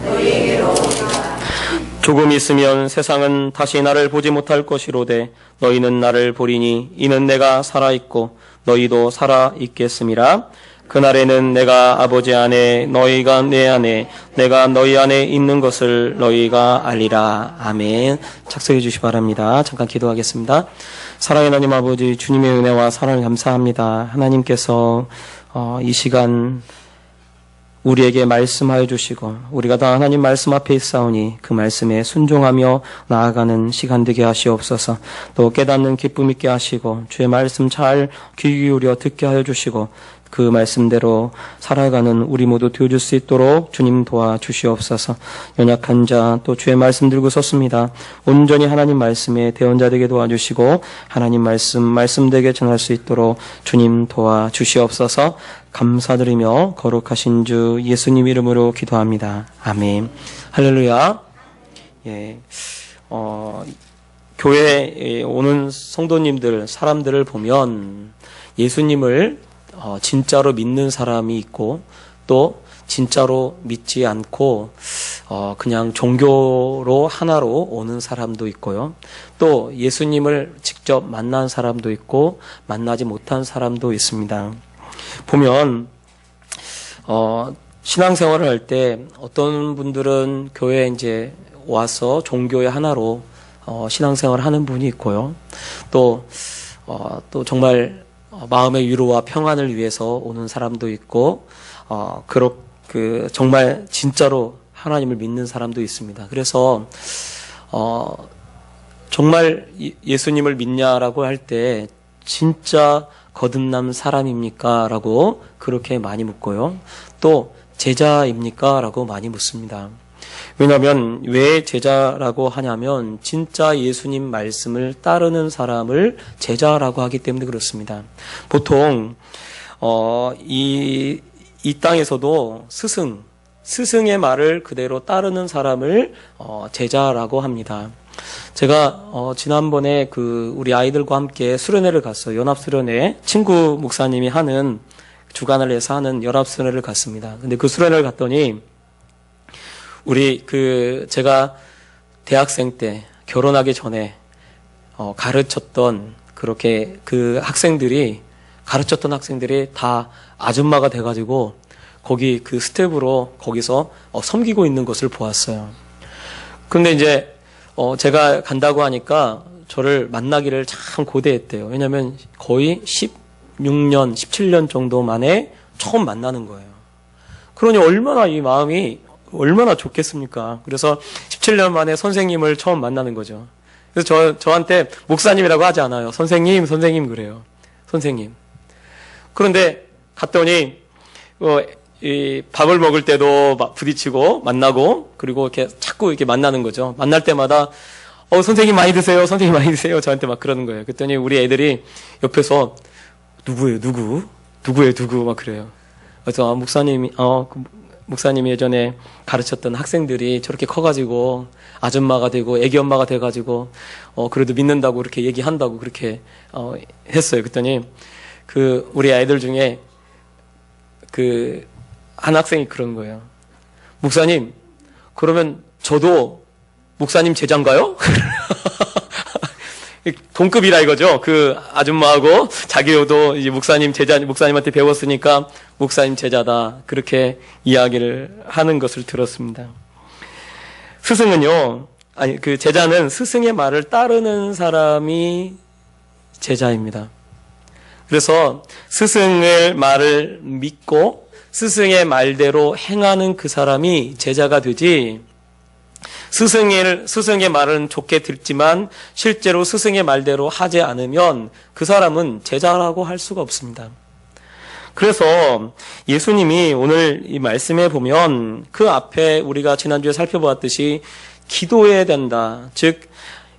너희에게로 오리라. 조금 있으면 세상은 다시 나를 보지 못할 것이로되 너희는 나를 보리니 이는 내가 살아있고 너희도 살아있겠음이라. 그날에는 내가 아버지 안에 너희가 내 안에 내가 너희 안에 있는 것을 너희가 알리라. 아멘. 착석해 주시기 바랍니다. 잠깐 기도하겠습니다. 사랑의 하나님 아버지, 주님의 은혜와 사랑을 감사합니다. 하나님께서 이 시간 우리에게 말씀하여 주시고 우리가 다 하나님 말씀 앞에 있사오니 그 말씀에 순종하며 나아가는 시간 되게 하시옵소서. 또 깨닫는 기쁨 있게 하시고 주의 말씀 잘 귀 기울여 듣게 하여 주시고 그 말씀대로 살아가는 우리 모두 되어줄 수 있도록 주님 도와주시옵소서. 연약한 자 또 주의 말씀 들고 섰습니다. 온전히 하나님 말씀에 대언자 되게 도와주시고 하나님 말씀되게 전할 수 있도록 주님 도와주시옵소서. 감사드리며 거룩하신 주 예수님 이름으로 기도합니다. 아멘. 할렐루야. 예. 교회에 오는 성도님들, 사람들을 보면 예수님을 진짜로 믿는 사람이 있고 또 진짜로 믿지 않고 그냥 종교로 하나로 오는 사람도 있고요. 또 예수님을 직접 만난 사람도 있고 만나지 못한 사람도 있습니다. 보면 신앙생활을 할 때 어떤 분들은 교회에 이제 와서 종교의 하나로 신앙생활을 하는 분이 있고요. 또 정말 마음의 위로와 평안을 위해서 오는 사람도 있고, 정말 진짜로 하나님을 믿는 사람도 있습니다. 그래서, 정말 예수님을 믿냐라고 할 때, 진짜 거듭난 사람입니까? 라고 그렇게 많이 묻고요. 또, 제자입니까? 라고 많이 묻습니다. 왜냐하면 왜 제자라고 하냐면 진짜 예수님 말씀을 따르는 사람을 제자라고 하기 때문에 그렇습니다. 보통 이 땅에서도 스승의 말을 그대로 따르는 사람을 제자라고 합니다. 제가 지난번에 우리 아이들과 함께 수련회를 갔어요. 연합수련회, 친구 목사님이 하는 주관을 해서 하는 연합수련회를 갔습니다. 근데 그 수련회를 갔더니 제가 대학생 때 결혼하기 전에 가르쳤던 가르쳤던 학생들이 다 아줌마가 돼가지고 거기 그 스텝으로 거기서 섬기고 있는 것을 보았어요. 근데 이제 제가 간다고 하니까 저를 만나기를 참 고대했대요. 왜냐면 거의 16년, 17년 정도 만에 처음 만나는 거예요. 그러니 얼마나 이 마음이 얼마나 좋겠습니까? 그래서 17년 만에 선생님을 처음 만나는 거죠. 그래서 저한테 목사님이라고 하지 않아요. 선생님 그래요. 선생님. 그런데 갔더니, 밥을 먹을 때도 부딪히고 만나고, 그리고 이렇게 자꾸 이렇게 만나는 거죠. 만날 때마다, 선생님 많이 드세요. 선생님 많이 드세요. 저한테 막 그러는 거예요. 그랬더니 우리 애들이 옆에서, 누구예요? 누구? 막 그래요. 그래서, 목사님이 예전에 가르쳤던 학생들이 저렇게 커가지고 아줌마가 되고 애기 엄마가 돼가지고 그래도 믿는다고 그렇게 얘기한다고 그렇게 했어요. 그랬더니 우리 아이들 중에 한 학생이 그런 거예요. 목사님, 그러면 저도 목사님 제자인가요? 동급이라 이거죠. 그 아줌마하고 자기도 이제 목사님한테 배웠으니까 목사님 제자다. 그렇게 이야기를 하는 것을 들었습니다. 제자는 스승의 말을 따르는 사람이 제자입니다. 그래서 스승의 말을 믿고 스승의 말대로 행하는 그 사람이 제자가 되지, 스승의 말은 좋게 듣지만 실제로 스승의 말대로 하지 않으면 그 사람은 제자라고 할 수가 없습니다. 그래서 예수님이 오늘 이 말씀에 보면 그 앞에 우리가 지난주에 살펴보았듯이 기도해야 된다. 즉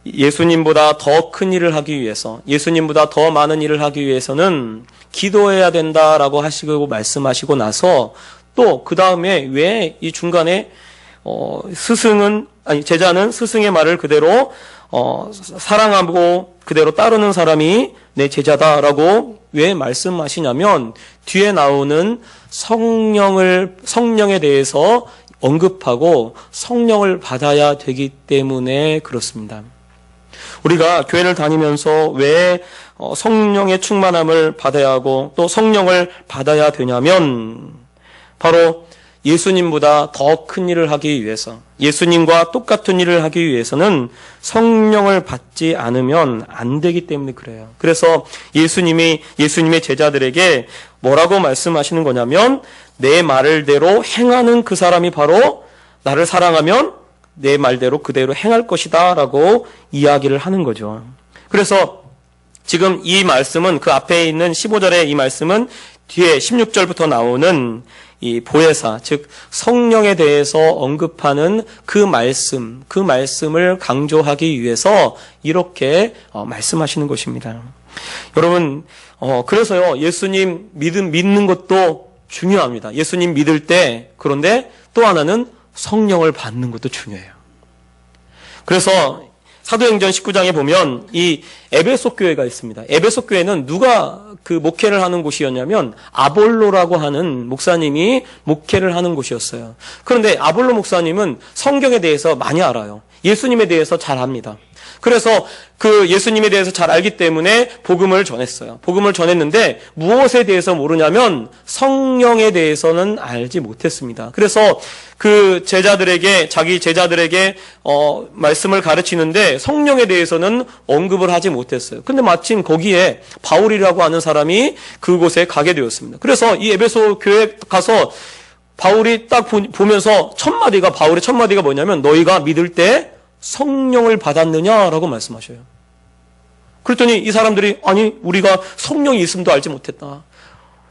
예수님보다 더 큰 일을 하기 위해서, 예수님보다 더 많은 일을 하기 위해서는 기도해야 된다라고 하시고 말씀하시고 나서 또 그 다음에 왜 이 중간에 제자는 스승의 말을 그대로 사랑하고 그대로 따르는 사람이 내 제자다라고 왜 말씀하시냐면 뒤에 나오는 성령에 대해서 언급하고 성령을 받아야 되기 때문에 그렇습니다. 우리가 교회를 다니면서 왜 성령의 충만함을 받아야 하고 또 성령을 받아야 되냐면 바로 예수님보다 더 큰 일을 하기 위해서, 예수님과 똑같은 일을 하기 위해서는 성령을 받지 않으면 안 되기 때문에 그래요. 그래서 예수님의 제자들에게 뭐라고 말씀하시는 거냐면 내 말대로 행하는 그 사람이 바로 나를 사랑하면 내 말대로 그대로 행할 것이다 라고 이야기를 하는 거죠. 그래서 지금 이 말씀은 그 앞에 있는 15절의 이 말씀은 뒤에 16절부터 나오는 이 보혜사, 즉 성령에 대해서 언급하는 그 말씀을 강조하기 위해서 이렇게 말씀하시는 것입니다. 여러분, 그래서요, 예수님 믿는 것도 중요합니다. 예수님 믿을 때, 그런데 또 하나는 성령을 받는 것도 중요해요. 그래서 사도행전 19장에 보면 이 에베소 교회가 있습니다. 에베소 교회는 누가 그 목회를 하는 곳이었냐면 아볼로라고 하는 목사님이 목회를 하는 곳이었어요. 그런데 아볼로 목사님은 성경에 대해서 많이 알아요. 예수님에 대해서 잘 압니다. 그래서 그 예수님에 대해서 잘 알기 때문에 복음을 전했어요. 복음을 전했는데 무엇에 대해서 모르냐면 성령에 대해서는 알지 못했습니다. 그래서 그 자기 제자들에게 말씀을 가르치는데 성령에 대해서는 언급을 하지 못했어요. 근데 마침 거기에 바울이라고 하는 사람이 그곳에 가게 되었습니다. 그래서 이 에베소 교회에 가서 바울이 딱 보면서 바울의 첫 마디가 뭐냐면 너희가 믿을 때 성령을 받았느냐라고 말씀하셔요. 그랬더니 이 사람들이 아니 우리가 성령이 있음도 알지 못했다.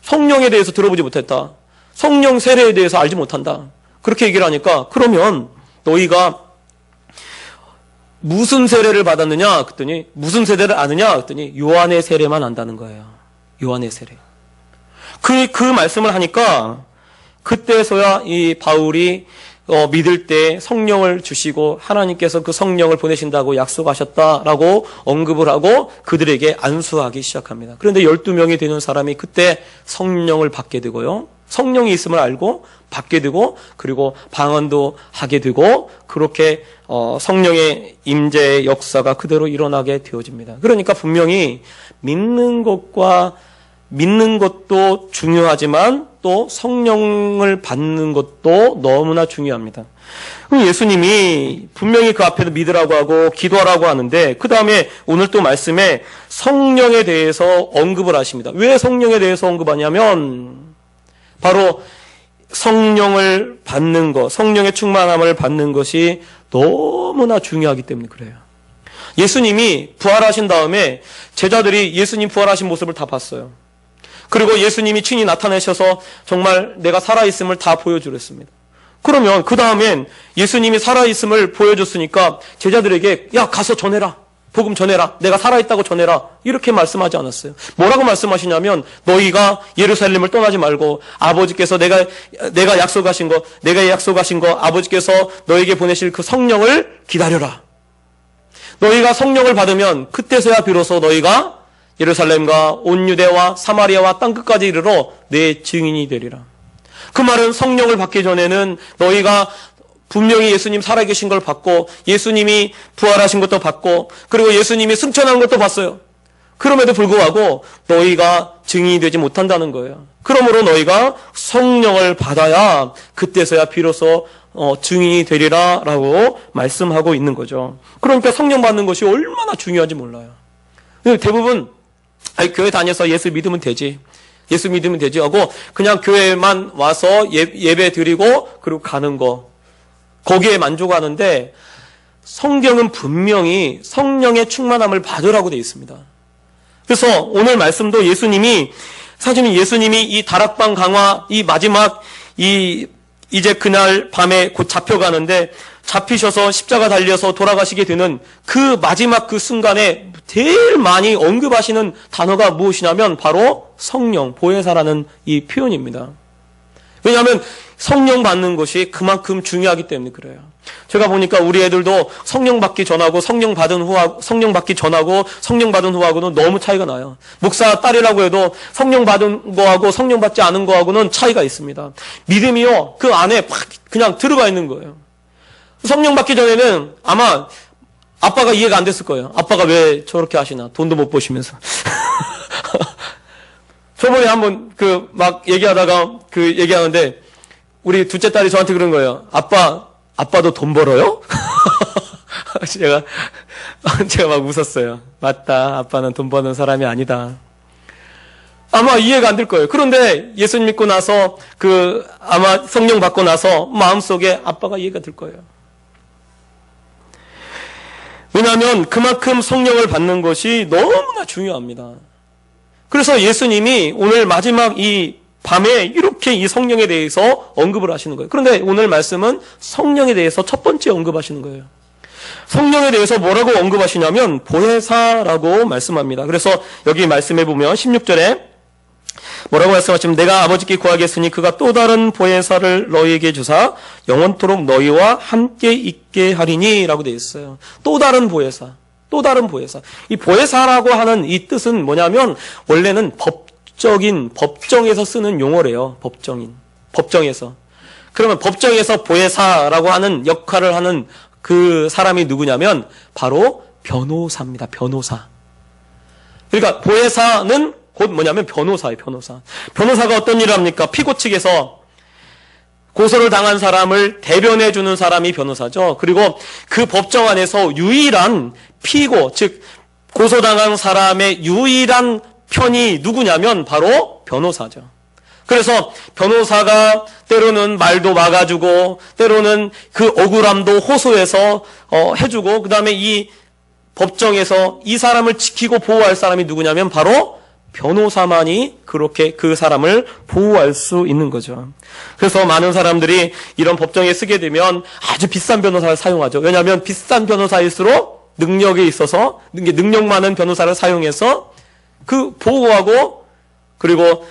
성령에 대해서 들어보지 못했다. 성령 세례에 대해서 알지 못한다. 그렇게 얘기를 하니까 그러면 너희가 무슨 세례를 받았느냐? 그랬더니 무슨 세례를 아느냐? 그랬더니 요한의 세례만 안다는 거예요. 요한의 세례. 그 말씀을 하니까 그때서야 이 바울이 믿을 때 성령을 주시고 하나님께서 그 성령을 보내신다고 약속하셨다라고 언급을 하고 그들에게 안수하기 시작합니다. 그런데 12명이 되는 사람이 그때 성령을 받게 되고요. 성령이 있음을 알고 받게 되고 그리고 방언도 하게 되고 그렇게 성령의 임재의 역사가 그대로 일어나게 되어집니다. 그러니까 분명히 믿는 것도 중요하지만 또 성령을 받는 것도 너무나 중요합니다. 예수님이 분명히 그 앞에도 믿으라고 하고 기도하라고 하는데 그 다음에 오늘 또 말씀에 성령에 대해서 언급을 하십니다. 왜 성령에 대해서 언급하냐면 바로 성령을 받는 것, 성령의 충만함을 받는 것이 너무나 중요하기 때문에 그래요. 예수님이 부활하신 다음에 제자들이 예수님 부활하신 모습을 다 봤어요. 그리고 예수님이 친히 나타내셔서 정말 내가 살아있음을 다 보여주랬습니다. 그러면 그 다음엔 예수님이 살아있음을 보여줬으니까 제자들에게 야 가서 전해라. 복음 전해라. 내가 살아있다고 전해라. 이렇게 말씀하지 않았어요. 뭐라고 말씀하시냐면 너희가 예루살렘을 떠나지 말고 아버지께서 내가 약속하신 거 아버지께서 너에게 보내실 그 성령을 기다려라. 너희가 성령을 받으면 그때서야 비로소 너희가 예루살렘과 온 유대와 사마리아와 땅끝까지 이르러 내 증인이 되리라. 그 말은 성령을 받기 전에는 너희가 분명히 예수님 살아계신 걸 봤고 예수님이 부활하신 것도 봤고 그리고 예수님이 승천한 것도 봤어요. 그럼에도 불구하고 너희가 증인이 되지 못한다는 거예요. 그러므로 너희가 성령을 받아야 그때서야 비로소 증인이 되리라 라고 말씀하고 있는 거죠. 그러니까 성령 받는 것이 얼마나 중요한지 몰라요. 대부분 교회 다녀서 예수 믿으면 되지 하고 그냥 교회만 와서 예배 드리고 그리고 가는 거 거기에 만족하는데 성경은 분명히 성령의 충만함을 받으라고 되어 있습니다. 그래서 오늘 말씀도 예수님이 이 다락방 강화 이 마지막 이제 그날 밤에 곧 잡혀가는데 잡히셔서 십자가 달려서 돌아가시게 되는 그 마지막 그 순간에 제일 많이 언급하시는 단어가 무엇이냐면 바로 성령, 보혜사라는 이 표현입니다. 왜냐하면 성령 받는 것이 그만큼 중요하기 때문에 그래요. 제가 보니까 우리 애들도 성령 받기 전하고 성령 받은 후하고는 너무 차이가 나요. 목사 딸이라고 해도 성령 받은 거하고 성령 받지 않은 거하고는 차이가 있습니다. 믿음이요, 그 안에 막 그냥 들어가 있는 거예요. 성령 받기 전에는 아마 아빠가 이해가 안 됐을 거예요. 아빠가 왜 저렇게 하시나. 돈도 못 버시면서. 저번에 한번 막 얘기하다가 얘기하는데 우리 둘째 딸이 저한테 그런 거예요. 아빠도 돈 벌어요? 제가 막 웃었어요. 맞다. 아빠는 돈 버는 사람이 아니다. 아마 이해가 안 될 거예요. 그런데 예수님 믿고 나서 아마 성령 받고 나서 마음속에 아빠가 이해가 될 거예요. 왜냐하면 그만큼 성령을 받는 것이 너무나 중요합니다. 그래서 예수님이 오늘 마지막 이 밤에 이렇게 이 성령에 대해서 언급을 하시는 거예요. 그런데 오늘 말씀은 성령에 대해서 첫 번째 언급하시는 거예요. 성령에 대해서 뭐라고 언급하시냐면 보혜사라고 말씀합니다. 그래서 여기 말씀해 보면 16절에 뭐라고 말씀하시면 내가 아버지께 구하겠으니 그가 또 다른 보혜사를 너희에게 주사 영원토록 너희와 함께 있게 하리니 라고 되어 있어요. 또 다른 보혜사. 또 다른 보혜사. 이 보혜사라고 하는 이 뜻은 뭐냐면 원래는 법정에서 쓰는 용어래요. 법정에서. 그러면 법정에서 보혜사라고 하는 역할을 하는 그 사람이 누구냐면 바로 변호사입니다. 변호사. 그러니까 보혜사는 곧 뭐냐면 변호사예요. 변호사가 어떤 일을 합니까? 피고 측에서 고소를 당한 사람을 대변해 주는 사람이 변호사죠. 그리고 그 법정 안에서 유일한 피고, 즉 고소당한 사람의 유일한 편이 누구냐면 바로 변호사죠. 그래서 변호사가 때로는 말도 막아주고 때로는 그 억울함도 호소해서 해주고, 그 다음에 이 법정에서 이 사람을 지키고 보호할 사람이 누구냐면 바로 변호사만이 그렇게 그 사람을 보호할 수 있는 거죠. 그래서 많은 사람들이 이런 법정에 쓰게 되면 아주 비싼 변호사를 사용하죠. 왜냐하면 비싼 변호사일수록 능력이 있어서 능력 많은 변호사를 사용해서 그 보호하고 그리고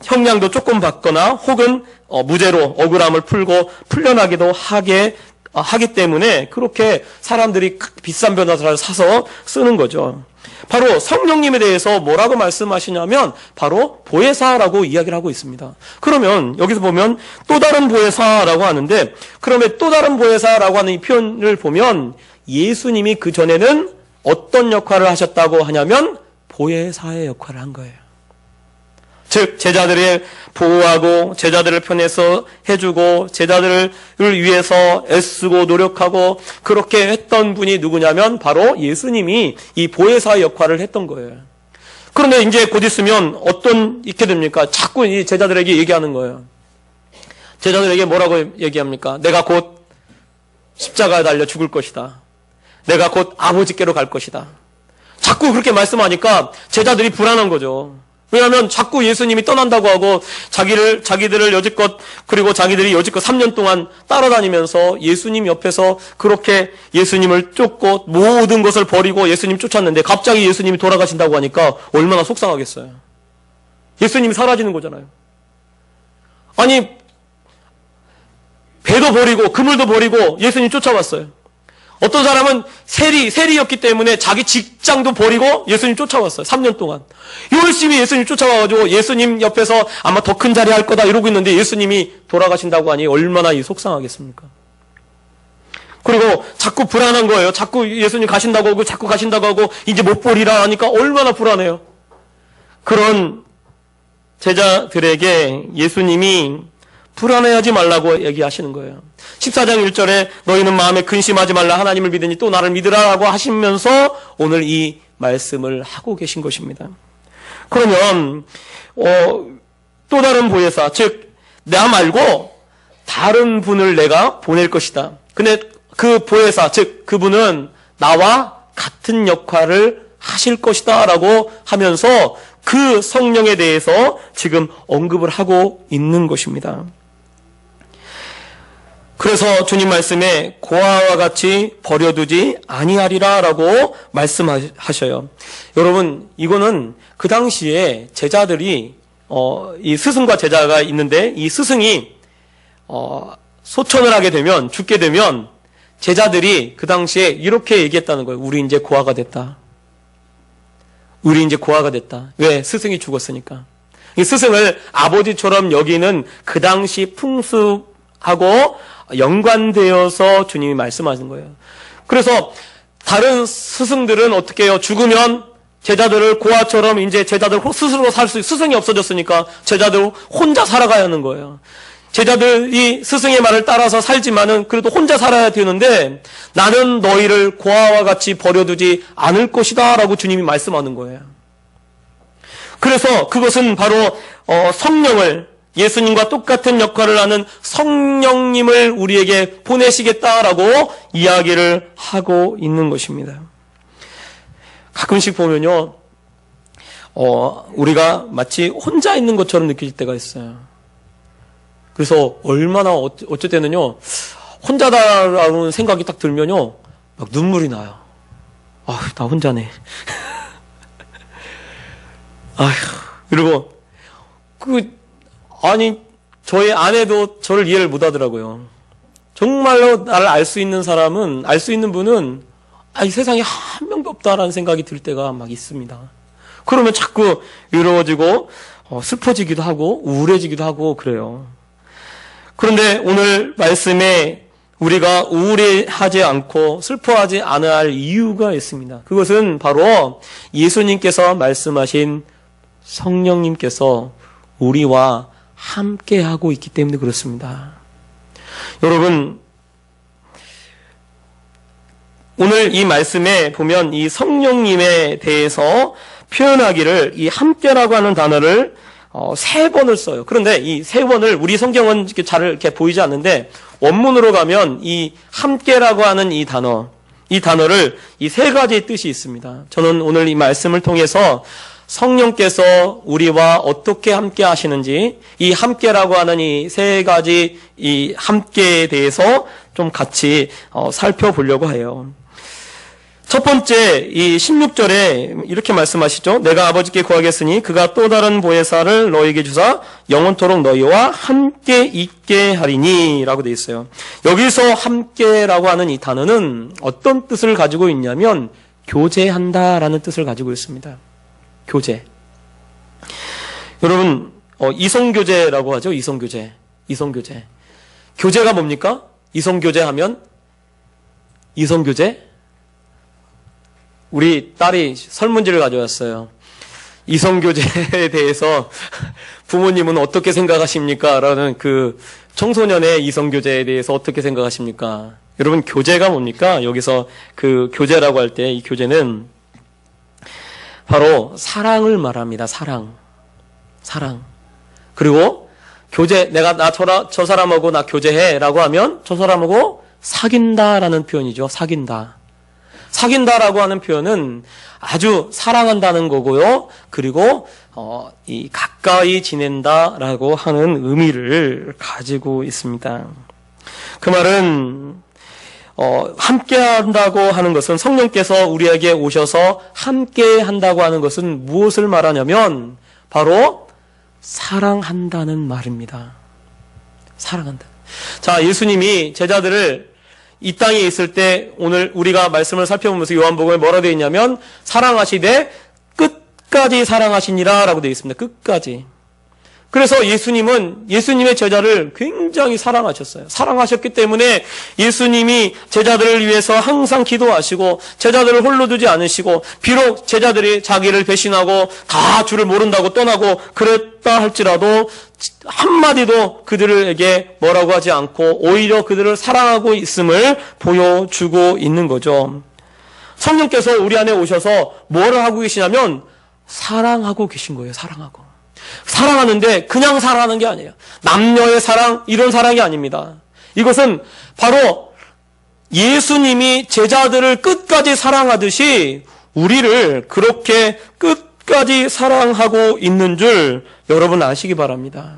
형량도 조금 받거나 혹은 무죄로 억울함을 풀고 풀려나기도 하기 때문에 그렇게 사람들이 비싼 변호사를 사서 쓰는 거죠. 바로 성령님에 대해서 뭐라고 말씀하시냐면 바로 보혜사라고 이야기를 하고 있습니다. 그러면 여기서 보면 또 다른 보혜사라고 하는데, 그러면 또 다른 보혜사라고 하는 이 표현을 보면 예수님이 그 전에는 어떤 역할을 하셨다고 하냐면 보혜사의 역할을 한 거예요. 즉 제자들을 보호하고 제자들을 편에서 해주고 제자들을 위해서 애쓰고 노력하고 그렇게 했던 분이 누구냐면 바로 예수님이 이 보혜사의 역할을 했던 거예요. 그런데 이제 곧 있으면 있게 됩니까? 자꾸 이 제자들에게 얘기하는 거예요. 제자들에게 뭐라고 얘기합니까? 내가 곧 십자가에 달려 죽을 것이다. 내가 곧 아버지께로 갈 것이다. 자꾸 그렇게 말씀하니까 제자들이 불안한 거죠. 왜냐하면 자꾸 예수님이 떠난다고 하고 자기들을 여지껏, 그리고 자기들이 여지껏 3년 동안 따라다니면서 예수님 옆에서 그렇게 예수님을 쫓고 모든 것을 버리고 예수님 쫓았는데 갑자기 예수님이 돌아가신다고 하니까 얼마나 속상하겠어요. 예수님이 사라지는 거잖아요. 아니, 배도 버리고 그물도 버리고 예수님 쫓아왔어요. 어떤 사람은 세리였기 때문에 자기 직장도 버리고 예수님 쫓아왔어요. 3년 동안. 열심히 예수님 쫓아와가지고 예수님 옆에서 아마 더 큰 자리 할 거다 이러고 있는데 예수님이 돌아가신다고 하니 얼마나 속상하겠습니까? 그리고 자꾸 불안한 거예요. 자꾸 예수님 가신다고 하고 이제 못 보리라 하니까 얼마나 불안해요. 그런 제자들에게 예수님이 불안해하지 말라고 얘기하시는 거예요. 14장 1절에 너희는 마음에 근심하지 말라 하나님을 믿으니 또 나를 믿으라라고 하시면서 오늘 이 말씀을 하고 계신 것입니다. 그러면 또 다른 보혜사, 즉 나 말고 다른 분을 내가 보낼 것이다. 근데 그 보혜사, 즉 그분은 나와 같은 역할을 하실 것이다 라고 하면서 그 성령에 대해서 지금 언급을 하고 있는 것입니다. 그래서 주님 말씀에 고아와 같이 버려두지 아니하리라 라고 말씀하셔요. 여러분, 이거는 그 당시에 제자들이 이 스승과 제자가 있는데 이 스승이 소천을 하게 되면, 죽게 되면 제자들이 그 당시에 이렇게 얘기했다는 거예요. 우리 이제 고아가 됐다. 우리 이제 고아가 됐다. 왜? 스승이 죽었으니까. 이 스승을 아버지처럼 여기는 그 당시 풍습 하고 연관되어서 주님이 말씀하신 거예요. 그래서 다른 스승들은 어떻게 해요? 죽으면 제자들을 고아처럼 이제 제자들 스스로 스승이 없어졌으니까 제자들 혼자 살아가야 하는 거예요. 제자들이 스승의 말을 따라서 살지만은 그래도 혼자 살아야 되는데 나는 너희를 고아와 같이 버려두지 않을 것이다 라고 주님이 말씀하는 거예요. 그래서 그것은 바로 성령을 예수님과 똑같은 역할을 하는 성령님을 우리에게 보내시겠다라고 이야기를 하고 있는 것입니다. 가끔씩 보면요, 우리가 마치 혼자 있는 것처럼 느낄 때가 있어요. 그래서 얼마나 어쩔 때는요, 혼자다라는 생각이 딱 들면요, 막 눈물이 나요. 아, 나 혼자네. 아휴, 그리고 아니 저희 아내도 저를 이해를 못하더라고요. 정말로 나를 알 수 있는 사람은, 알 수 있는 분은 이 세상에 한 명도 없다라는 생각이 들 때가 막 있습니다. 그러면 자꾸 외로워지고 슬퍼지기도 하고 우울해지기도 하고 그래요. 그런데 오늘 말씀에 우리가 우울해하지 않고 슬퍼하지 않아야 할 이유가 있습니다. 그것은 바로 예수님께서 말씀하신 성령님께서 우리와 함께하고 있기 때문에 그렇습니다. 여러분, 오늘 이 말씀에 보면 이 성령님에 대해서 표현하기를 이 함께라고 하는 단어를 3번을 써요. 그런데 이 3번을 우리 성경은 이렇게 보이지 않는데 원문으로 가면 이 함께라고 하는 이 단어를 이 3가지의 뜻이 있습니다. 저는 오늘 이 말씀을 통해서 성령께서 우리와 어떻게 함께 하시는지 이 함께라고 하는 이 3가지 이 함께에 대해서 좀 같이 살펴보려고 해요. 첫 번째, 이 16절에 이렇게 말씀하시죠. 내가 아버지께 구하겠으니 그가 또 다른 보혜사를 너희에게 주사 영원토록 너희와 함께 있게 하리니 라고 되어 있어요. 여기서 함께라고 하는 이 단어는 어떤 뜻을 가지고 있냐면 교제한다라는 뜻을 가지고 있습니다. 교제. 여러분, 이성교제라고 하죠. 이성교제. 교제가 뭡니까? 이성교제 하면 이성교제? 우리 딸이 설문지를 가져왔어요. 이성교제에 대해서 부모님은 어떻게 생각하십니까? 라는 그 청소년의 이성교제에 대해서 어떻게 생각하십니까? 여러분, 교제가 뭡니까? 여기서 그 교제라고 할 때 이 교제는 바로 사랑을 말합니다. 사랑. 그리고 교제, 내가 저 사람하고 나 교제해 라고 하면 저 사람하고 사귄다라는 표현이죠. 사귄다라고 하는 표현은 아주 사랑한다는 거고요. 그리고 이 가까이 지낸다라고 하는 의미를 가지고 있습니다. 그 말은 함께 한다고 하는 것은 성령께서 우리에게 오셔서 함께 한다고 하는 것은 무엇을 말하냐면 바로 사랑한다는 말입니다. 사랑한다. 자, 예수님이 제자들을 이 땅에 있을 때 오늘 우리가 말씀을 살펴보면서 요한복음에 뭐라 되어 있냐면 사랑하시되 끝까지 사랑하시니라 라고 되어 있습니다. 끝까지. 그래서 예수님은 예수님의 제자를 굉장히 사랑하셨어요. 사랑하셨기 때문에 예수님이 제자들을 위해서 항상 기도하시고 제자들을 홀로 두지 않으시고 비록 제자들이 자기를 배신하고 다 주를 모른다고 떠나고 그랬다 할지라도 한마디도 그들에게 뭐라고 하지 않고 오히려 그들을 사랑하고 있음을 보여주고 있는 거죠. 성령께서 우리 안에 오셔서 뭐를 하고 계시냐면 사랑하고 계신 거예요. 사랑하는데 그냥 사랑하는 게 아니에요. 남녀의 사랑, 이런 사랑이 아닙니다. 이것은 바로 예수님이 제자들을 끝까지 사랑하듯이 우리를 그렇게 끝까지 사랑하고 있는 줄 여러분 아시기 바랍니다.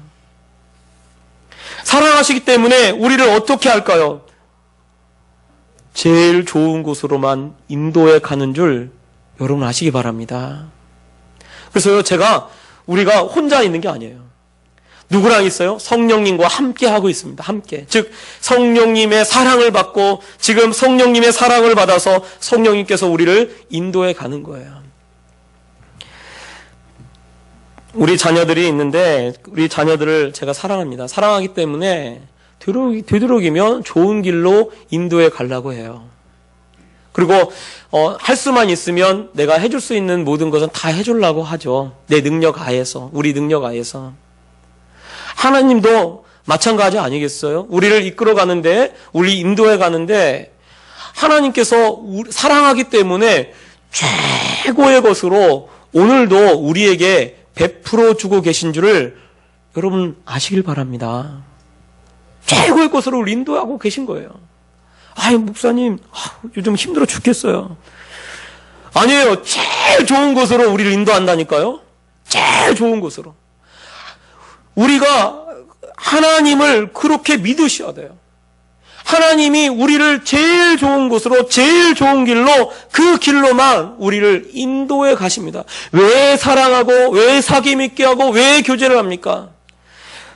사랑하시기 때문에 우리를 어떻게 할까요? 제일 좋은 곳으로만 인도해 가는 줄 여러분 아시기 바랍니다. 그래서요, 우리가 혼자 있는 게 아니에요. 누구랑 있어요? 성령님과 함께 하고 있습니다. 함께. 즉 성령님의 사랑을 받고 지금 성령님의 사랑을 받아서 성령님께서 우리를 인도해 가는 거예요. 우리 자녀들이 있는데 우리 자녀들을 제가 사랑합니다. 사랑하기 때문에 되도록이면 좋은 길로 인도해 가려고 해요. 그리고 할 수만 있으면 내가 해줄 수 있는 모든 것은 다 해주려고 하죠. 내 능력 하에서, 우리 능력 하에서. 하나님도 마찬가지 아니겠어요? 우리를 이끌어 가는데, 우리 인도해 가는데 하나님께서 사랑하기 때문에 최고의 것으로 오늘도 우리에게 베풀어 주고 계신 줄을 여러분 아시길 바랍니다. 최고의 것으로 우리 인도하고 계신 거예요. 아이, 목사님, 요즘 힘들어 죽겠어요. 아니에요. 제일 좋은 것으로 우리를 인도한다니까요. 제일 좋은 것으로. 우리가 하나님을 그렇게 믿으셔야 돼요. 하나님이 우리를 제일 좋은 곳으로, 제일 좋은 길로, 그 길로만 우리를 인도해 가십니다. 왜 사랑하고, 왜 사귐 있게 하고, 왜 교제를 합니까?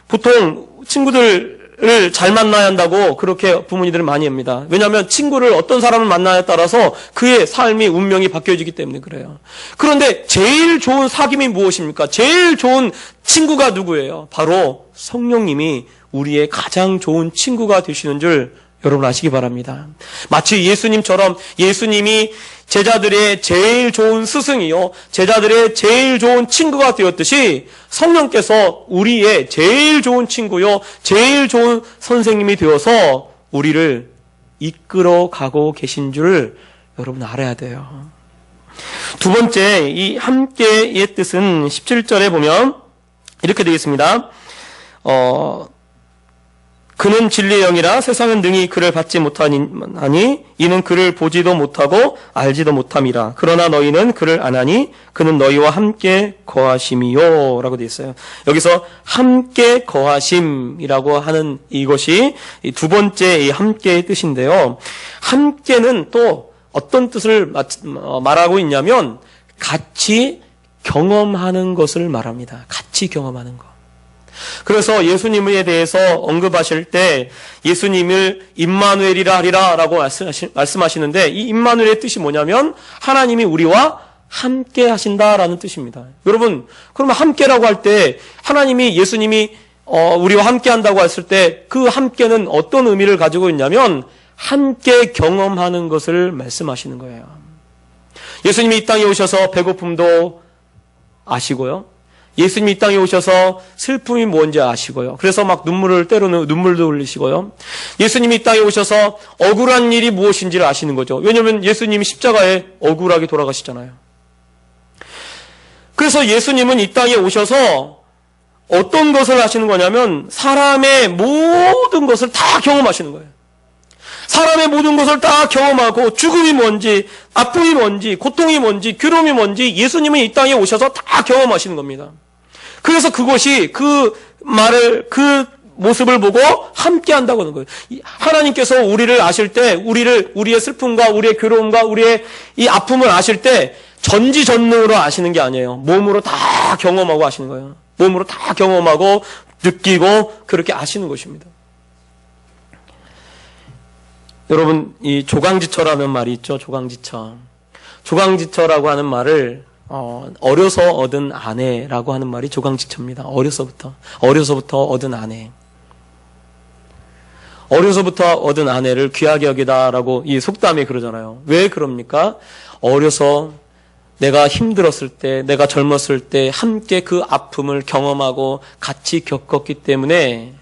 보통 친구들을 잘 만나야 한다고 그렇게 부모님들은 많이 합니다. 왜냐하면 친구를 어떤 사람을 만나냐에 따라서 그의 삶이, 운명이 바뀌어지기 때문에 그래요. 그런데 제일 좋은 사귐이 무엇입니까? 제일 좋은 친구가 누구예요? 바로 성령님이 우리의 가장 좋은 친구가 되시는 줄 여러분 아시기 바랍니다. 마치 예수님처럼 예수님이 제자들의 제일 좋은 스승이요, 제자들의 제일 좋은 친구가 되었듯이 성령께서 우리의 제일 좋은 친구요, 제일 좋은 선생님이 되어서 우리를 이끌어 가고 계신 줄 여러분 알아야 돼요. 두 번째, 이 함께의 뜻은 17절에 보면 이렇게 되어 있습니다. 그는 진리의 영이라 세상은 능히 그를 받지 못하니 이는 그를 보지도 못하고 알지도 못함이라. 그러나 너희는 그를 아나니 그는 너희와 함께 거하심이요 라고 되어 있어요. 여기서 함께 거하심이라고 하는 이것이 두 번째 이 함께의 뜻인데요. 함께는 또 어떤 뜻을 말하고 있냐면 같이 경험하는 것을 말합니다. 같이 경험하는 것. 그래서 예수님에 대해서 언급하실 때 예수님을 임마누엘이라 하리라 라고 말씀하시는데, 이 임마누엘의 뜻이 뭐냐면 하나님이 우리와 함께 하신다라는 뜻입니다. 여러분, 그러면 함께라고 할 때 하나님이, 예수님이 우리와 함께 한다고 했을 때 그 함께는 어떤 의미를 가지고 있냐면 함께 경험하는 것을 말씀하시는 거예요. 예수님이 이 땅에 오셔서 배고픔도 아시고요, 예수님이 이 땅에 오셔서 슬픔이 뭔지 아시고요, 그래서 막 때로는 눈물도 흘리시고요, 예수님이 이 땅에 오셔서 억울한 일이 무엇인지를 아시는 거죠. 왜냐하면 예수님이 십자가에 억울하게 돌아가시잖아요. 그래서 예수님은 이 땅에 오셔서 어떤 것을 하시는 거냐면 사람의 모든 것을 다 경험하시는 거예요. 사람의 모든 것을 다 경험하고, 죽음이 뭔지, 아픔이 뭔지, 고통이 뭔지, 괴로움이 뭔지 예수님은 이 땅에 오셔서 다 경험하시는 겁니다. 그래서 그것이 그 모습을 보고 함께 한다고 하는 거예요. 하나님께서 우리를 아실 때, 우리의 슬픔과 우리의 괴로움과 우리의 이 아픔을 아실 때 전지전능으로 아시는 게 아니에요. 몸으로 다 경험하고 아시는 거예요. 몸으로 다 경험하고 느끼고 그렇게 아시는 것입니다. 여러분, 이 조강지처라는 말이 있죠. 조강지처라고 하는 말을 어려서 얻은 아내라고 하는 말이 조강지처입니다. 어려서부터 얻은 아내. 어려서부터 얻은 아내를 귀하게 여기다라고 이 속담에 그러잖아요. 왜 그럽니까? 어려서 내가 힘들었을 때, 내가 젊었을 때 함께 그 아픔을 경험하고 같이 겪었기 때문에,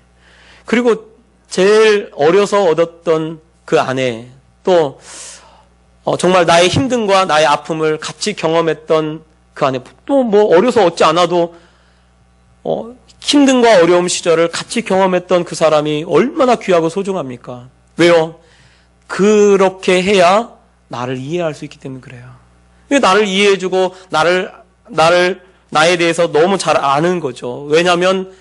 그리고 제일 어려서 얻었던 그 아내, 또 정말 나의 힘듦과 나의 아픔을 같이 경험했던 그 아내, 또 뭐 어려서 얻지 않아도 힘듦과 어려움 시절을 같이 경험했던 그 사람이 얼마나 귀하고 소중합니까? 왜요? 그렇게 해야 나를 이해할 수 있기 때문에 그래요. 나를 이해해주고 나에 대해서 너무 잘 아는 거죠. 왜냐하면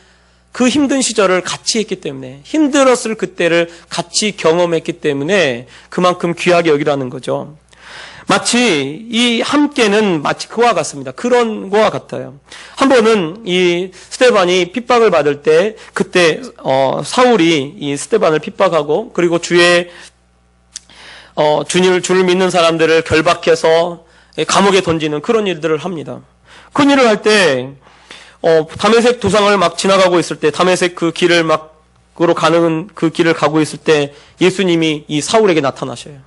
그 힘든 시절을 같이 했기 때문에, 힘들었을 그때를 같이 경험했기 때문에 그만큼 귀하게 여기라는 거죠. 마치 이 함께는 마치 그와 같습니다. 그런 거와 같아요. 한 번은 이 스데반이 핍박을 받을 때, 그때 사울이 이 스데반을 핍박하고, 그리고 주를 믿는 사람들을 결박해서 감옥에 던지는 그런 일들을 합니다. 그런 일을 할 때 다메섹 도상을 막 지나가고 있을 때, 다메섹 그 길을 막 가는 그 길을 가고 있을 때 예수님이 이 사울에게 나타나셔요.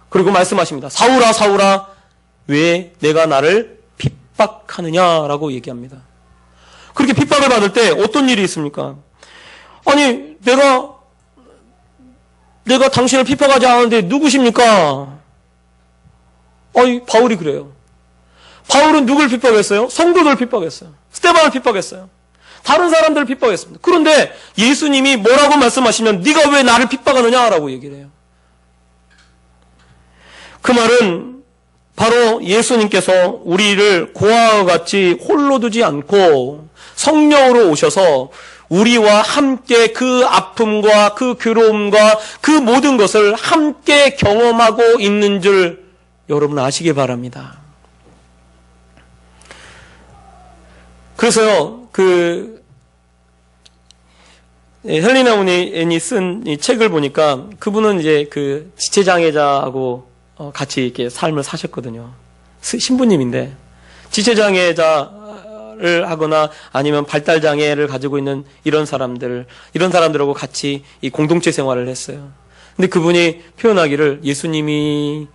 그리고 말씀하십니다. 사울아, 사울아, 왜 내가 나를 핍박하느냐라고 얘기합니다. 그렇게 핍박을 받을 때 어떤 일이 있습니까? 아니, 내가 당신을 핍박하지 않았는데 누구십니까? 아니, 바울이 그래요. 바울은 누굴 핍박했어요? 성도들 핍박했어요. 스데반을 핍박했어요. 다른 사람들을 핍박했습니다. 그런데 예수님이 뭐라고 말씀하시면 네가 왜 나를 핍박하느냐라고 얘기를 해요. 그 말은 바로 예수님께서 우리를 고아와 같이 홀로 두지 않고 성령으로 오셔서 우리와 함께 그 아픔과 그 괴로움과 그 모든 것을 함께 경험하고 있는 줄 여러분 아시기 바랍니다. 그래서요, 헬리나 우니엔이 쓴 이 책을 보니까 그분은 이제 그 지체장애자하고 같이 이렇게 삶을 사셨거든요. 신부님인데 지체장애자를 하거나 아니면 발달장애를 가지고 있는 이런 사람들하고 같이 이 공동체 생활을 했어요. 근데 그분이 표현하기를 예수님을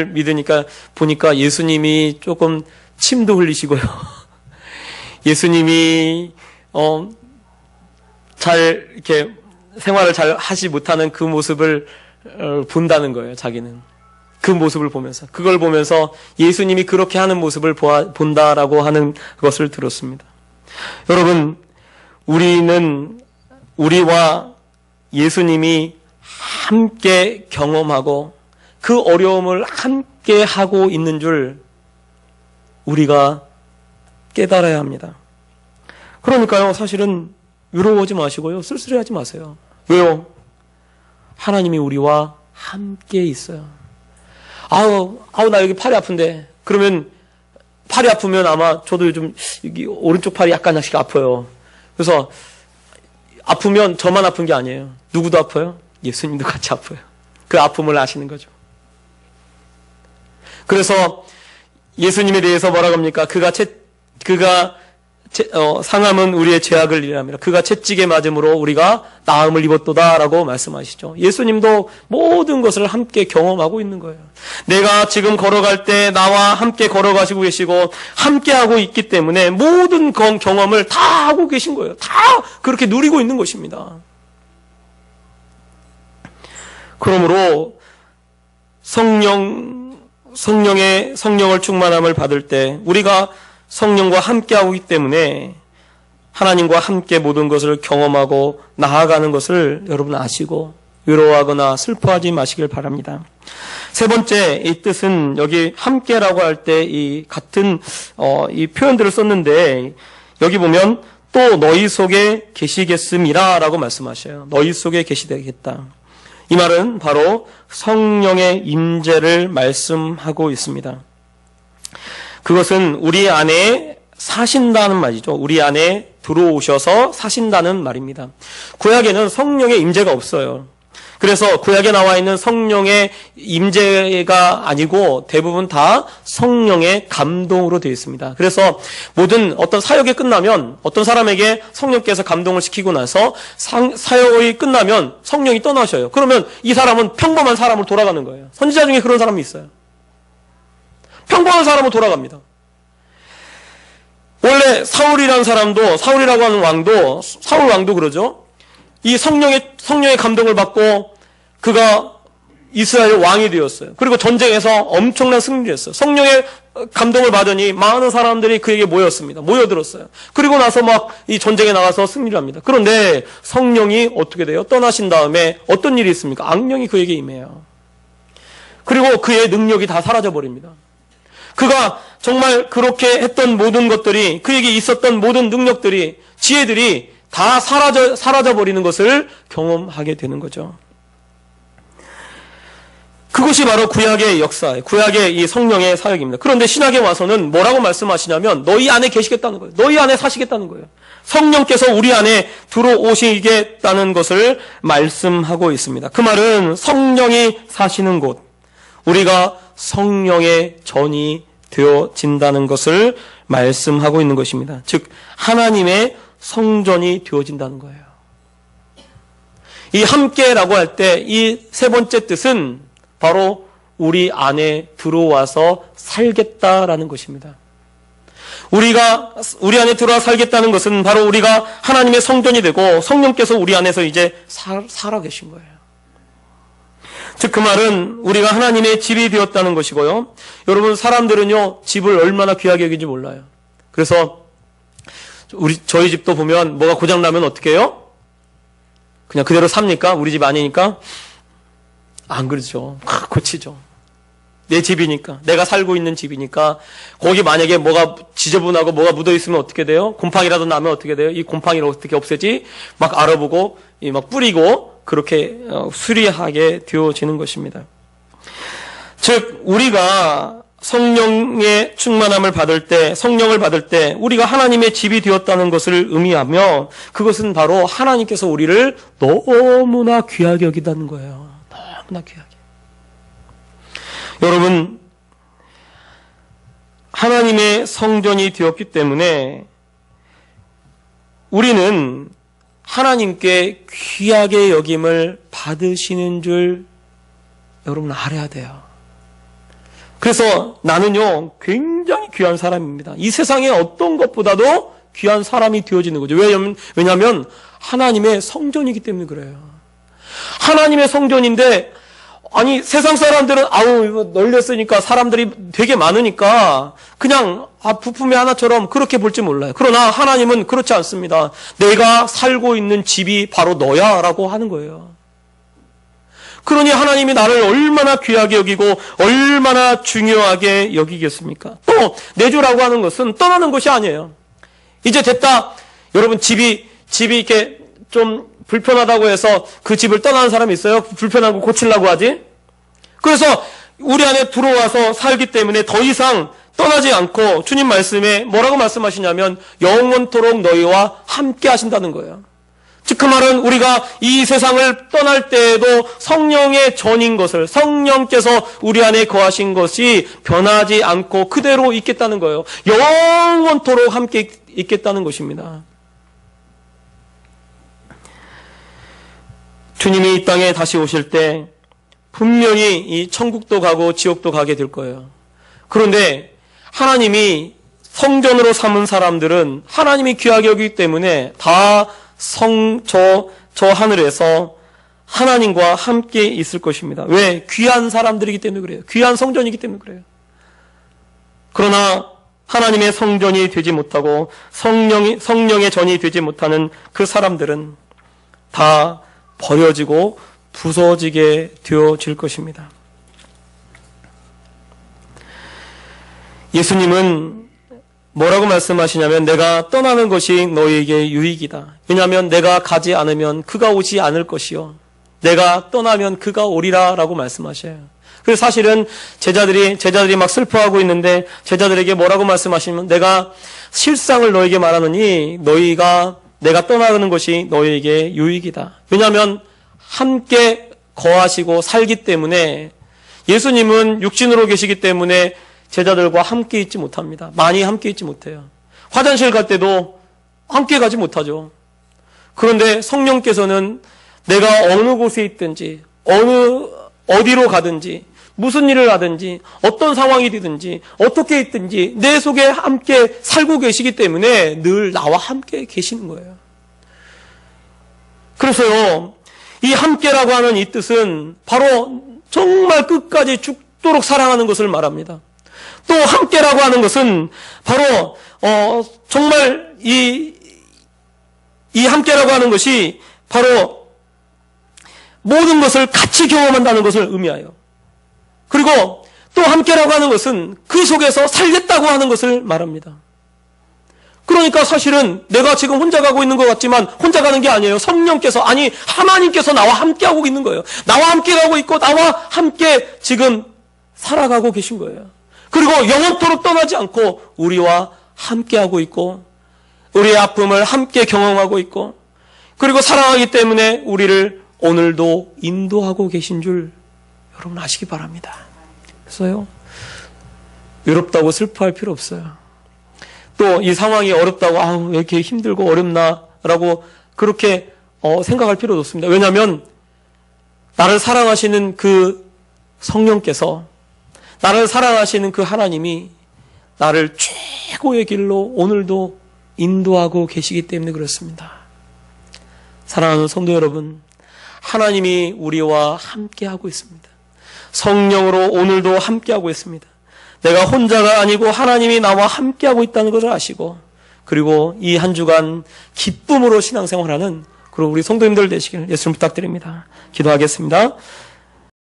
믿으니까 보니까 예수님이 조금 침도 흘리시고요. 예수님이 잘 이렇게 생활을 잘 하지 못하는 그 모습을 본다는 거예요. 자기는 그 모습을 보면서 그걸 보면서 예수님이 그렇게 하는 모습을 본다라고 하는 것을 들었습니다. 여러분, 우리와 예수님이 함께 경험하고 그 어려움을 함께 하고 있는 줄 우리가 깨달아야 합니다. 그러니까요, 사실은 위로하지 마시고요, 쓸쓸해하지 마세요. 왜요? 하나님이 우리와 함께 있어요. 아우, 나 여기 팔이 아픈데. 그러면 팔이 아프면 아마 저도 요즘 여기 오른쪽 팔이 약간씩 아파요. 그래서 아프면 저만 아픈 게 아니에요. 누구도 아파요? 예수님도 같이 아파요. 그 아픔을 아시는 거죠. 그래서 예수님에 대해서 뭐라고 합니까? 상함은 우리의 죄악을 일함이라. 그가 채찍에 맞음으로 우리가 나음을 입었도다라고 말씀하시죠. 예수님도 모든 것을 함께 경험하고 있는 거예요. 내가 지금 걸어갈 때 나와 함께 걸어가시고 계시고 함께 하고 있기 때문에 모든 경험을 다 하고 계신 거예요. 다 그렇게 누리고 있는 것입니다. 그러므로 성령을 충만함을 받을 때 우리가 성령과 함께하고 있기 때문에 하나님과 함께 모든 것을 경험하고 나아가는 것을 여러분 아시고 위로하거나 슬퍼하지 마시길 바랍니다. 세 번째, 이 뜻은 여기 함께라고 할 때 이 같은 이 표현들을 썼는데 여기 보면 또 너희 속에 계시겠음이라 라고 말씀하셔요. 너희 속에 계시되겠다. 이 말은 바로 성령의 임재를 말씀하고 있습니다. 그것은 우리 안에 사신다는 말이죠. 우리 안에 들어오셔서 사신다는 말입니다. 구약에는 성령의 임재가 없어요. 그래서 구약에 나와 있는 성령의 임재가 아니고 대부분 다 성령의 감동으로 되어 있습니다. 그래서 모든 어떤 사역이 끝나면 어떤 사람에게 성령께서 감동을 시키고 나서 사역이 끝나면 성령이 떠나셔요. 그러면 이 사람은 평범한 사람으로 돌아가는 거예요. 선지자 중에 그런 사람이 있어요. 평범한 사람으로 돌아갑니다. 원래 사울이라고 하는 왕도, 사울 왕도 그러죠. 이 성령의 감동을 받고 그가 이스라엘 왕이 되었어요. 그리고 전쟁에서 엄청난 승리를 했어요. 성령의 감동을 받으니 많은 사람들이 그에게 모여들었어요. 그리고 나서 막 이 전쟁에 나가서 승리를 합니다. 그런데 성령이 어떻게 돼요? 떠나신 다음에 어떤 일이 있습니까? 악령이 그에게 임해요. 그리고 그의 능력이 다 사라져버립니다. 그가 정말 그렇게 했던 모든 것들이, 그에게 있었던 모든 능력들이, 지혜들이 다 사라져버리는 것을 경험하게 되는 거죠. 그것이 바로 구약의 역사예요. 구약의 이 성령의 사역입니다. 그런데 신약에 와서는 뭐라고 말씀하시냐면 너희 안에 계시겠다는 거예요. 너희 안에 사시겠다는 거예요. 성령께서 우리 안에 들어오시겠다는 것을 말씀하고 있습니다. 그 말은 성령이 사시는 곳, 우리가 성령의 전이 되어진다는 것을 말씀하고 있는 것입니다. 즉 하나님의 성전이 되어진다는 거예요. 이 함께라고 할 때 이 세 번째 뜻은 바로 우리 안에 들어와서 살겠다라는 것입니다. 우리 안에 들어와 살겠다는 것은 바로 우리가 하나님의 성전이 되고 성령께서 우리 안에서 이제 살아 계신 거예요. 즉 그 말은 우리가 하나님의 집이 되었다는 것이고요. 여러분, 사람들은요 집을 얼마나 귀하게 여기는지 몰라요. 그래서 저희 집도 보면 뭐가 고장나면 어떻게 해요? 그냥 그대로 삽니까? 우리 집 아니니까? 안 그러죠. 고치죠. 내 집이니까, 내가 살고 있는 집이니까. 거기 만약에 뭐가 지저분하고 뭐가 묻어있으면 어떻게 돼요? 곰팡이라도 나면 어떻게 돼요? 이 곰팡이를 어떻게 없애지? 막 알아보고 막 뿌리고 그렇게 수리하게 되어지는 것입니다. 즉 우리가 성령의 충만함을 받을 때, 성령을 받을 때 우리가 하나님의 집이 되었다는 것을 의미하며, 그것은 바로 하나님께서 우리를 너무나 귀하게 여긴다는 거예요. 너무나 귀하게. 여러분, 하나님의 성전이 되었기 때문에 우리는 하나님께 귀하게 여김을 받으시는 줄 여러분 알아야 돼요. 그래서 나는요 굉장히 귀한 사람입니다. 이 세상의 어떤 것보다도 귀한 사람이 되어지는 거죠. 왜냐하면 하나님의 성전이기 때문에 그래요. 하나님의 성전인데, 아니 세상 사람들은 아우 널렸으니까 사람들이 되게 많으니까 그냥 부품의 하나처럼 그렇게 볼지 몰라요. 그러나 하나님은 그렇지 않습니다. 내가 살고 있는 집이 바로 너야 라고 하는 거예요. 그러니 하나님이 나를 얼마나 귀하게 여기고 얼마나 중요하게 여기겠습니까? 또 내주라고 하는 것은 떠나는 것이 아니에요. 이제 됐다. 여러분, 집이 이렇게 좀 불편하다고 해서 그 집을 떠나는 사람이 있어요? 불편한 거 고치려고 하지? 그래서 우리 안에 들어와서 살기 때문에 더 이상 떠나지 않고, 주님 말씀에 뭐라고 말씀하시냐면 영원토록 너희와 함께 하신다는 거예요. 즉 그 말은 우리가 이 세상을 떠날 때에도 성령의 전인 것을, 성령께서 우리 안에 거하신 것이 변하지 않고 그대로 있겠다는 거예요. 영원토록 함께 있겠다는 것입니다. 주님이 이 땅에 다시 오실 때 분명히 이 천국도 가고 지옥도 가게 될 거예요. 그런데 하나님이 성전으로 삼은 사람들은 하나님이 귀하게 여기기 때문에 다 저 하늘에서 하나님과 함께 있을 것입니다. 왜? 귀한 사람들이기 때문에 그래요. 귀한 성전이기 때문에 그래요. 그러나 하나님의 성전이 되지 못하고 성령의 전이 되지 못하는 그 사람들은 다 버려지고 부서지게 되어질 것입니다. 예수님은 뭐라고 말씀하시냐면 내가 떠나는 것이 너희에게 유익이다. 왜냐하면 내가 가지 않으면 그가 오지 않을 것이요, 내가 떠나면 그가 오리라 라고 말씀하셔요. 그래서 사실은 제자들이 막 슬퍼하고 있는데 제자들에게 뭐라고 말씀하시면, 내가 실상을 너에게 말하느니 내가 떠나는 것이 너희에게 유익이다. 왜냐하면 함께 거하시고 살기 때문에, 예수님은 육신으로 계시기 때문에 제자들과 함께 있지 못합니다. 많이 함께 있지 못해요. 화장실 갈 때도 함께 가지 못하죠. 그런데 성령께서는 내가 어느 곳에 있든지 어디로 가든지 무슨 일을 하든지 어떤 상황이 되든지 어떻게 있든지 내 속에 함께 살고 계시기 때문에 늘 나와 함께 계시는 거예요. 그래서요, 이 함께라고 하는 이 뜻은 바로 정말 끝까지 죽도록 사랑하는 것을 말합니다. 또 함께라고 하는 것은 바로 정말 이 함께라고 하는 것이 바로 모든 것을 같이 경험한다는 것을 의미해요. 그리고 또 함께라고 하는 것은 그 속에서 살겠다고 하는 것을 말합니다. 그러니까 사실은 내가 지금 혼자 가고 있는 것 같지만 혼자 가는 게 아니에요. 성령께서, 아니 하나님께서 나와 함께 하고 있는 거예요. 나와 함께 가고 있고 나와 함께 지금 살아가고 계신 거예요. 그리고 영원토록 떠나지 않고 우리와 함께하고 있고 우리의 아픔을 함께 경험하고 있고, 그리고 사랑하기 때문에 우리를 오늘도 인도하고 계신 줄 여러분 아시기 바랍니다. 그래서요, 외롭다고 슬퍼할 필요 없어요. 또 이 상황이 어렵다고 왜 이렇게 힘들고 어렵나 라고 그렇게 생각할 필요도 없습니다. 왜냐하면 나를 사랑하시는 그 성령께서, 나를 사랑하시는 그 하나님이 나를 최고의 길로 오늘도 인도하고 계시기 때문에 그렇습니다. 사랑하는 성도 여러분, 하나님이 우리와 함께하고 있습니다. 성령으로 오늘도 함께하고 있습니다. 내가 혼자가 아니고 하나님이 나와 함께하고 있다는 것을 아시고, 그리고 이 한 주간 기쁨으로 신앙생활하는 그리고 우리 성도님들 되시기를 예수님 부탁드립니다. 기도하겠습니다.